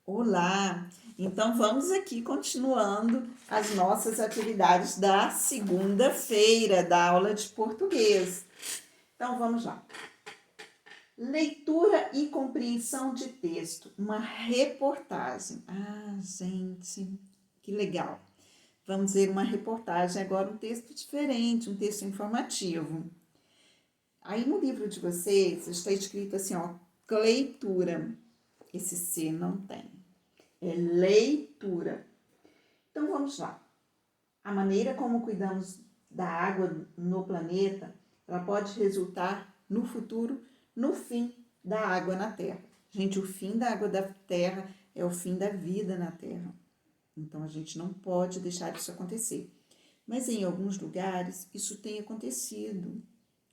Olá! Então vamos aqui continuando as nossas atividades da segunda-feira da aula de português. Então vamos lá. Leitura e compreensão de texto, uma reportagem. Ah, gente, que legal! Vamos ver uma reportagem agora, um texto diferente, um texto informativo. Aí no livro de vocês está escrito assim, ó, leitura. Esse C não tem. É leitura. Então vamos lá. A maneira como cuidamos da água no planeta, ela pode resultar no futuro, no fim da água na Terra. Gente, o fim da água da Terra é o fim da vida na Terra. Então a gente não pode deixar isso acontecer. Mas em alguns lugares isso tem acontecido.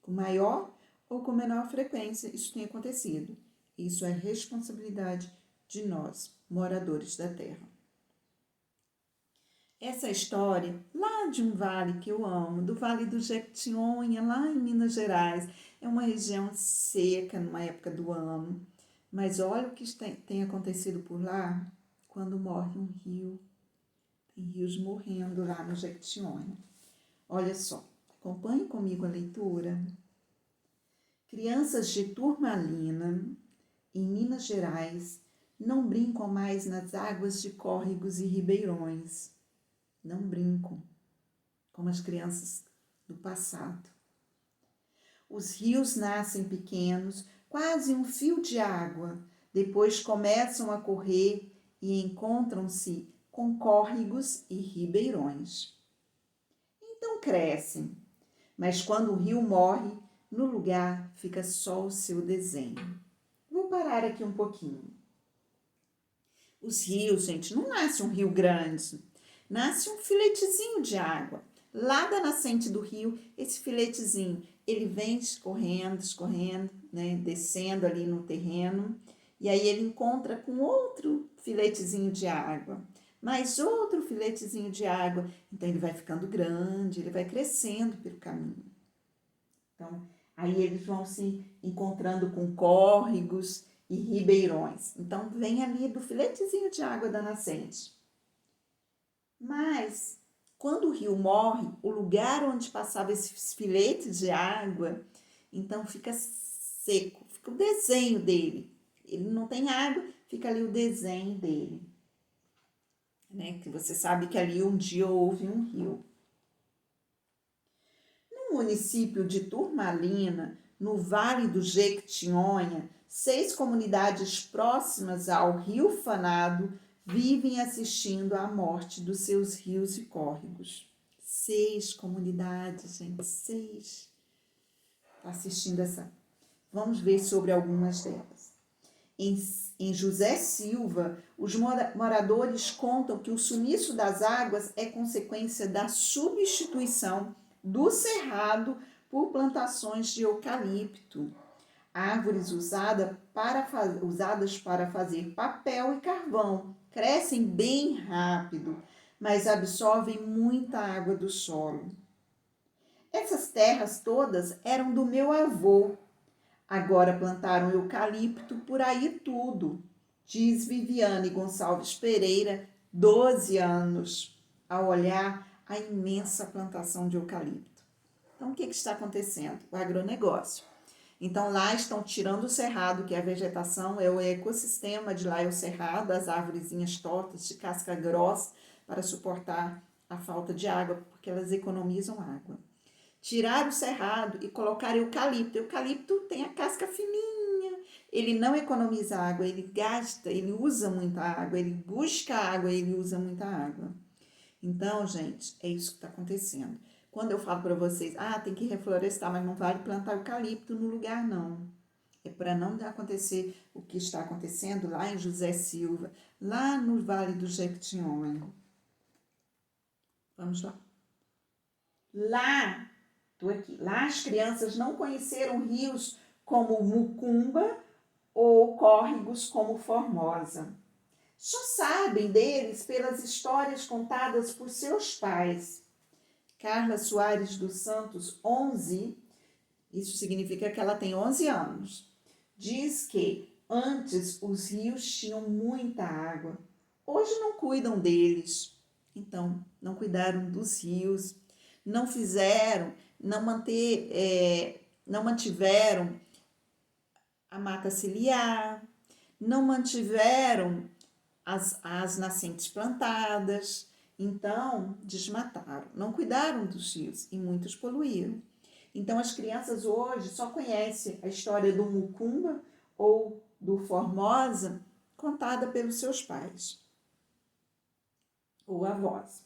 Com maior ou com menor frequência, isso tem acontecido. Isso é responsabilidade de nós, moradores da Terra. Essa história, lá de um vale que eu amo, do Vale do Jequitinhonha, lá em Minas Gerais, é uma região seca numa época do ano, mas olha o que tem acontecido por lá quando morre um rio. Tem rios morrendo lá no Jequitinhonha. Olha só, acompanhe comigo a leitura. Crianças de Turmalina, em Minas Gerais, não brincam mais nas águas de córregos e ribeirões. Não brincam como as crianças do passado. Os rios nascem pequenos, quase um fio de água, depois começam a correr e encontram-se com córregos e ribeirões. Então crescem, mas quando o rio morre, no lugar fica só o seu desenho. Vou parar aqui um pouquinho. Os rios, gente, não nasce um rio grande, nasce um filetezinho de água. Lá da nascente do rio, esse filetezinho, ele vem escorrendo, né, descendo ali no terreno, e aí ele encontra com outro filetezinho de água, mais outro filetezinho de água. Então ele vai ficando grande, ele vai crescendo pelo caminho. Então, aí eles vão se encontrando com córregos e ribeirões. Então, vem ali do filetezinho de água da nascente. Mas, quando o rio morre, o lugar onde passava esses filetes de água, então fica seco, fica o desenho dele. Ele não tem água, fica ali o desenho dele. Né? Que você sabe que ali um dia houve um rio. No município de Turmalina, no Vale do Jequitinhonha, 6 comunidades próximas ao Rio Fanado vivem assistindo à morte dos seus rios e córregos. 6 comunidades, gente, 6. Está assistindo essa. Vamos ver sobre algumas delas. Em José Silva, os moradores contam que o sumiço das águas é consequência da substituição do cerrado por plantações de eucalipto, árvores usadas para fazer papel e carvão. Crescem bem rápido, mas absorvem muita água do solo. Essas terras todas eram do meu avô. Agora plantaram eucalipto por aí tudo, diz Viviane Gonçalves Pereira, 12 anos, ao olhar a imensa plantação de eucalipto. Então, o que está acontecendo? O agronegócio. Então, lá estão tirando o cerrado, que é a vegetação, é o ecossistema de lá, é o cerrado, as árvorezinhas tortas de casca grossa, para suportar a falta de água, porque elas economizam água. Tirar o cerrado e colocar eucalipto. Eucalipto tem a casca fininha, ele não economiza água, ele gasta, ele usa muita água, ele busca água, ele usa muita água. Então, gente, é isso que está acontecendo. Quando eu falo para vocês, tem que reflorestar, mas não vale plantar eucalipto no lugar, não. É para não acontecer o que está acontecendo lá em José Silva, lá no Vale do Jequitinhonha. Vamos lá. Lá as crianças não conheceram rios como Mucumba ou córregos como Formosa. Só sabem deles pelas histórias contadas por seus pais. Carla Soares dos Santos, 11, isso significa que ela tem 11 anos, diz que Antes, os rios tinham muita água. Hoje não cuidam deles. Então, não cuidaram dos rios, não fizeram, não mantiveram a mata ciliar, não mantiveram as nascentes plantadas. Então, desmataram, não cuidaram dos rios e muitos poluíram. Então, as crianças hoje só conhecem a história do Mucumba ou do Formosa contada pelos seus pais ou avós.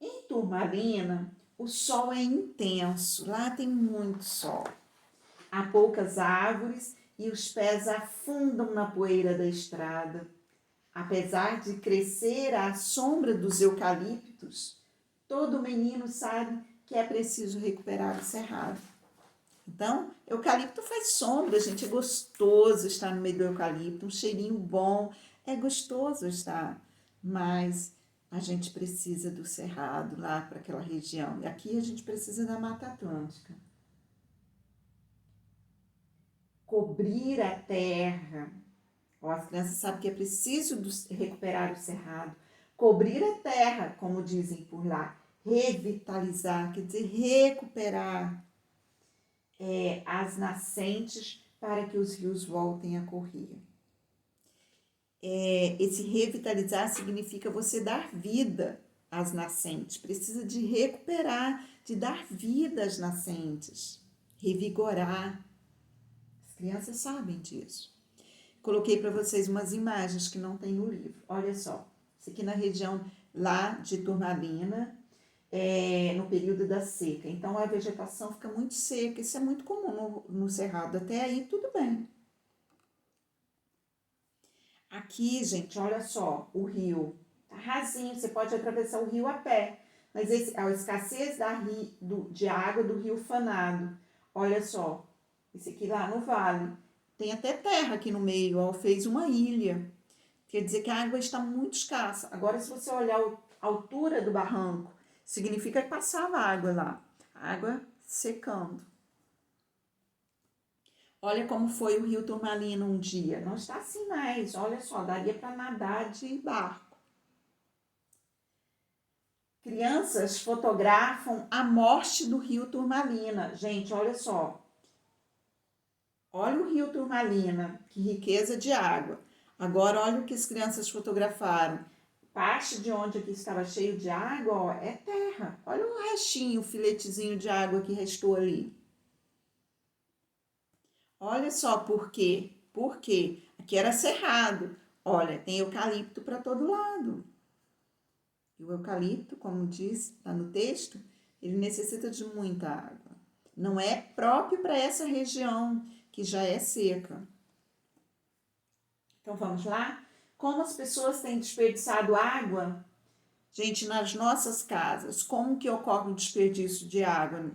Em Turmalina, o sol é intenso, lá tem muito sol. Há poucas árvores e os pés afundam na poeira da estrada. Apesar de crescer à sombra dos eucaliptos, todo menino sabe que é preciso recuperar o cerrado. Então, eucalipto faz sombra, gente, é gostoso estar no meio do eucalipto, um cheirinho bom, é gostoso estar, mas a gente precisa do cerrado lá para aquela região, e aqui a gente precisa da Mata Atlântica. Cobrir a terra, as crianças sabem que é preciso recuperar o cerrado, cobrir a terra, como dizem por lá, revitalizar, quer dizer, recuperar as nascentes para que os rios voltem a correr. Esse revitalizar significa você dar vida às nascentes, precisa de recuperar, de dar vida às nascentes, revigorar. As crianças sabem disso. Coloquei para vocês umas imagens que não tem no livro. Olha só, isso aqui na região lá de Turmalina, no período da seca. Então, a vegetação fica muito seca. Isso é muito comum no Cerrado. Até aí, tudo bem. Aqui, gente, olha só, o rio tá rasinho. Você pode atravessar o rio a pé. Mas a escassez de água do rio Fanado. Olha só, esse aqui lá no vale. Tem até terra aqui no meio, ó, fez uma ilha. Quer dizer que a água está muito escassa. Agora, se você olhar a altura do barranco, significa que passava água lá. Água secando. Olha como foi o rio Turmalina um dia. Não está assim mais. Olha só, daria para nadar de barco. Crianças fotografam a morte do rio Turmalina. Gente, olha só. Olha o rio Turmalina, que riqueza de água. Agora, olha o que as crianças fotografaram. Parte de onde aqui estava cheio de água, ó, é terra. Olha o restinho, o filetezinho de água que restou ali. Olha só por quê. Por quê? Aqui era cerrado. Olha, tem eucalipto para todo lado. E o eucalipto, como diz lá no texto, ele necessita de muita água. Não é próprio para essa região que já é seca. Então vamos lá? Como as pessoas têm desperdiçado água? Gente, nas nossas casas, como que ocorre o desperdício de água?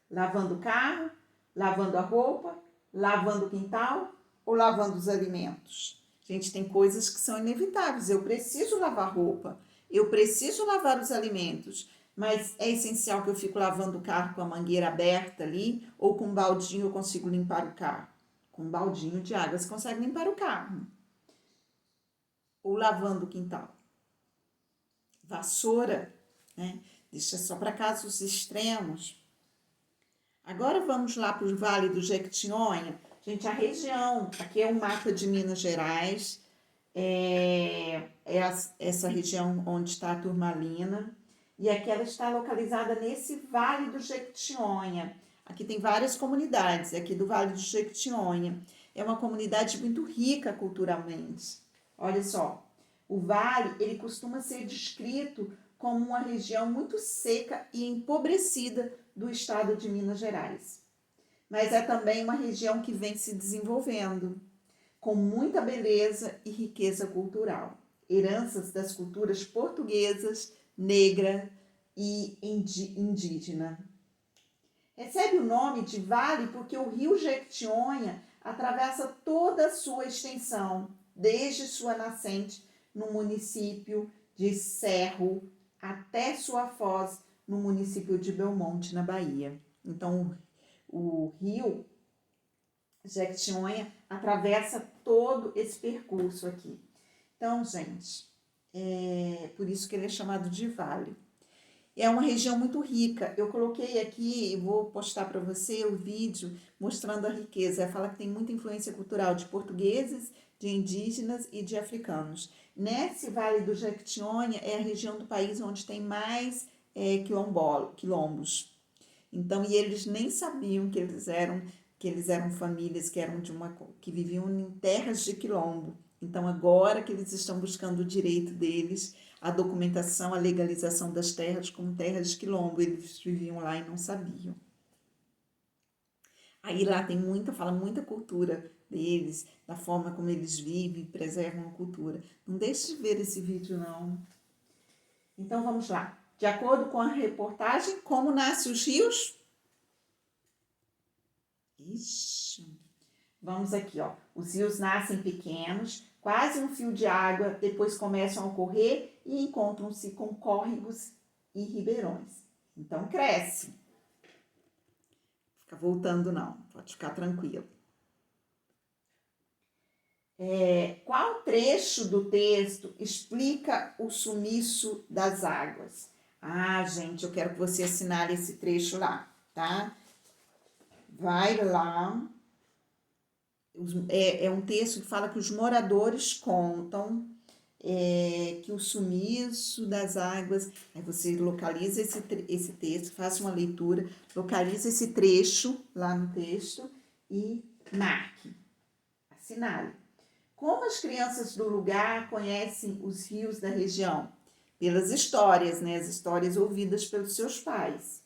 Lavando o carro, lavando a roupa, lavando o quintal ou lavando os alimentos? Gente, tem coisas que são inevitáveis. Eu preciso lavar roupa, eu preciso lavar os alimentos, mas é essencial que eu fique lavando o carro com a mangueira aberta ali ou com um baldinho eu consigo limpar o carro. Com um baldinho de água você consegue limpar o carro. Ou lavando o quintal. Vassoura, né? Deixa só para casos extremos. Agora vamos lá para o Vale do Jequitinhonha. Gente, a região, aqui é o mapa de Minas Gerais, essa região onde está a Turmalina, e aqui ela está localizada nesse Vale do Jequitinhonha. Aqui tem várias comunidades, aqui do Vale do Jequitinhonha. É uma comunidade muito rica culturalmente. Olha só, o vale, ele costuma ser descrito como uma região muito seca e empobrecida do estado de Minas Gerais. Mas é também uma região que vem se desenvolvendo, com muita beleza e riqueza cultural. Heranças das culturas portuguesas, negra e indígena. Recebe o nome de vale porque o rio Jequitinhonha atravessa toda a sua extensão, desde sua nascente no município de Serro até sua foz no município de Belmonte, na Bahia. Então, o rio Jequitinhonha atravessa todo esse percurso aqui. Então, gente, por isso que ele é chamado de vale. É uma região muito rica. Eu coloquei aqui, e vou postar para você o vídeo mostrando a riqueza. Ela fala que tem muita influência cultural de portugueses, de indígenas e de africanos. Nesse Vale do Jequitinhonha é a região do país onde tem mais quilombos. Então, e eles nem sabiam que eles eram famílias que viviam em terras de quilombo. Então, agora que eles estão buscando o direito deles, a documentação, a legalização das terras como terras de quilombo, eles viviam lá e não sabiam. Aí lá fala muita cultura deles, da forma como eles vivem, preservam a cultura. Não deixe de ver esse vídeo, não. Então, vamos lá. De acordo com a reportagem, como nascem os rios? Ixi. Vamos aqui, ó. Os rios nascem pequenos, quase um fio de água, depois começam a correr e encontram-se com córregos e ribeirões. Então, cresce. Fica voltando, não. Pode ficar tranquilo. Qual trecho do texto explica o sumiço das águas? Ah, gente, eu quero que você assinale esse trecho lá, tá? Vai lá. É um texto que fala que os moradores contam que o sumiço das águas. Aí você localiza esse texto, faça uma leitura, localiza esse trecho lá no texto e marque, assinale. Como as crianças do lugar conhecem os rios da região? Pelas histórias, né? As histórias ouvidas pelos seus pais.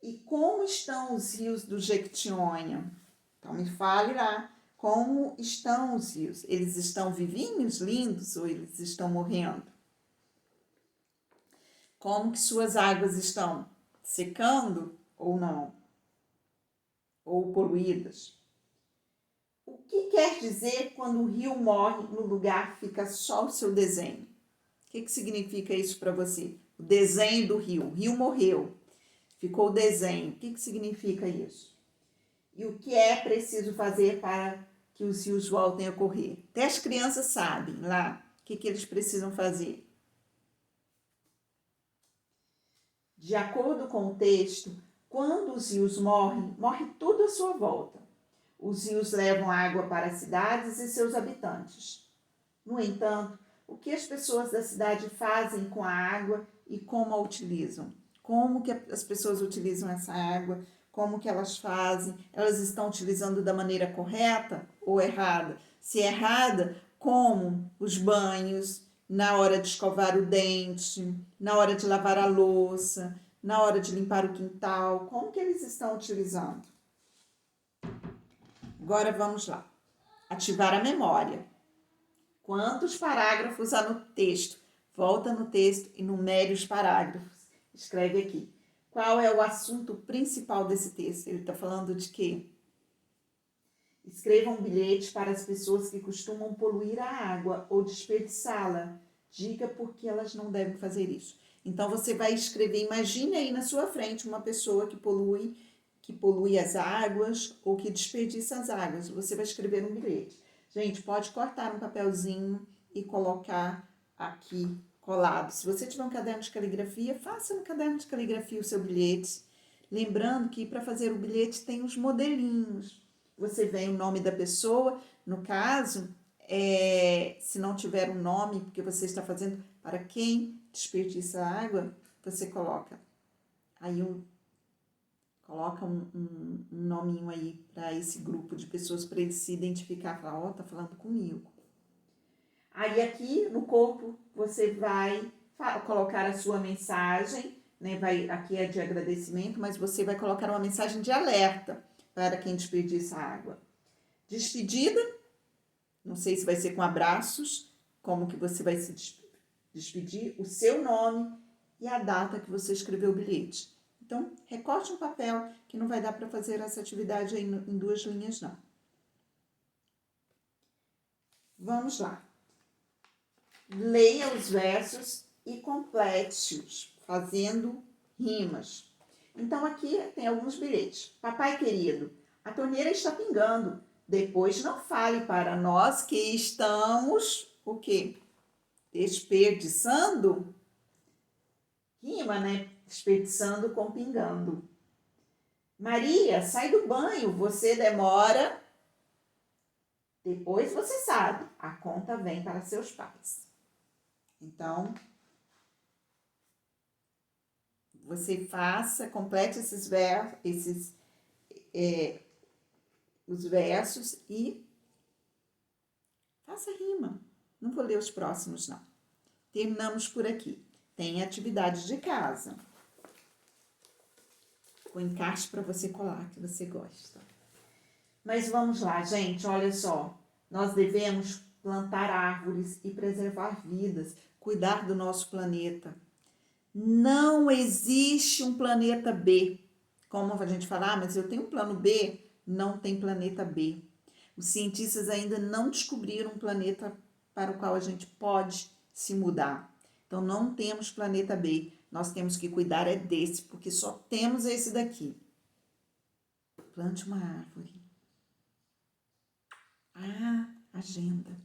E como estão os rios do Jequitinhonha? Então, me fale lá, como estão os rios? Eles estão vivinhos, lindos, ou eles estão morrendo? Como que suas águas estão? Secando ou não? Ou poluídas? O que quer dizer quando o rio morre, no lugar fica só o seu desenho? O que significa isso para você? O desenho do rio. O rio morreu, ficou o desenho. O que significa isso? E o que é preciso fazer para que os rios voltem a correr? Até as crianças sabem lá o que eles precisam fazer. De acordo com o texto, quando os rios morrem, morre tudo à sua volta. Os rios levam água para as cidades e seus habitantes. No entanto, o que as pessoas da cidade fazem com a água e como a utilizam? Como que as pessoas utilizam essa água? Como que elas fazem? Elas estão utilizando da maneira correta ou errada? Se é errada, como os banhos, na hora de escovar o dente, na hora de lavar a louça, na hora de limpar o quintal, como que eles estão utilizando? Agora vamos lá. Ativar a memória. Quantos parágrafos há no texto? Volta no texto e numere os parágrafos. Escreve aqui. Qual é o assunto principal desse texto? Ele está falando de quê? Escreva um bilhete para as pessoas que costumam poluir a água ou desperdiçá-la. Diga por que elas não devem fazer isso. Então, você vai escrever, imagine aí na sua frente uma pessoa que polui as águas ou que desperdiça as águas. Você vai escrever um bilhete. Gente, pode cortar um papelzinho e colocar aqui colado. Se você tiver um caderno de caligrafia, faça no caderno de caligrafia o seu bilhete. Lembrando que para fazer o bilhete tem os modelinhos. Você vê o nome da pessoa, no caso, se não tiver um nome, porque você está fazendo para quem desperdiça água, você coloca aí coloca um nominho aí para esse grupo de pessoas, para ele se identificar, falar, ó, tá falando comigo. Aí aqui no corpo você vai colocar a sua mensagem, né? Aqui é de agradecimento, mas você vai colocar uma mensagem de alerta para quem desperdiça água. Despedida, não sei se vai ser com abraços, como que você vai se despedir, o seu nome e a data que você escreveu o bilhete. Então, recorte um papel, que não vai dar para fazer essa atividade aí em 2 linhas, não. Vamos lá. Leia os versos e complete-os, fazendo rimas. Então, aqui tem alguns bilhetes. Papai querido, A torneira está pingando. Depois não fale para nós que estamos, o quê? Desperdiçando? Rima, né? Desperdiçando com pingando. Maria, sai do banho, você demora. Depois você sabe, a conta vem para seus pais. Então, você complete os versos e faça rima. Não vou ler os próximos, não. Terminamos por aqui. Tem atividade de casa. Com encaixe para você colar, que você gosta. Mas vamos lá, gente, olha só. Nós devemos plantar árvores e preservar vidas, cuidar do nosso planeta. Não existe um planeta B. Como a gente fala, mas eu tenho um plano B. Não tem planeta B. Os cientistas ainda não descobriram um planeta para o qual a gente pode se mudar. Então, não temos planeta B. Nós temos que cuidar desse, porque só temos esse daqui. Plante uma árvore. Agenda.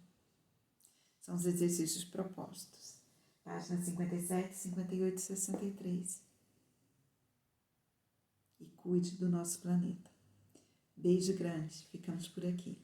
São os exercícios propostos. Páginas 57, 58 e 63. E cuide do nosso planeta. Beijo grande. Ficamos por aqui.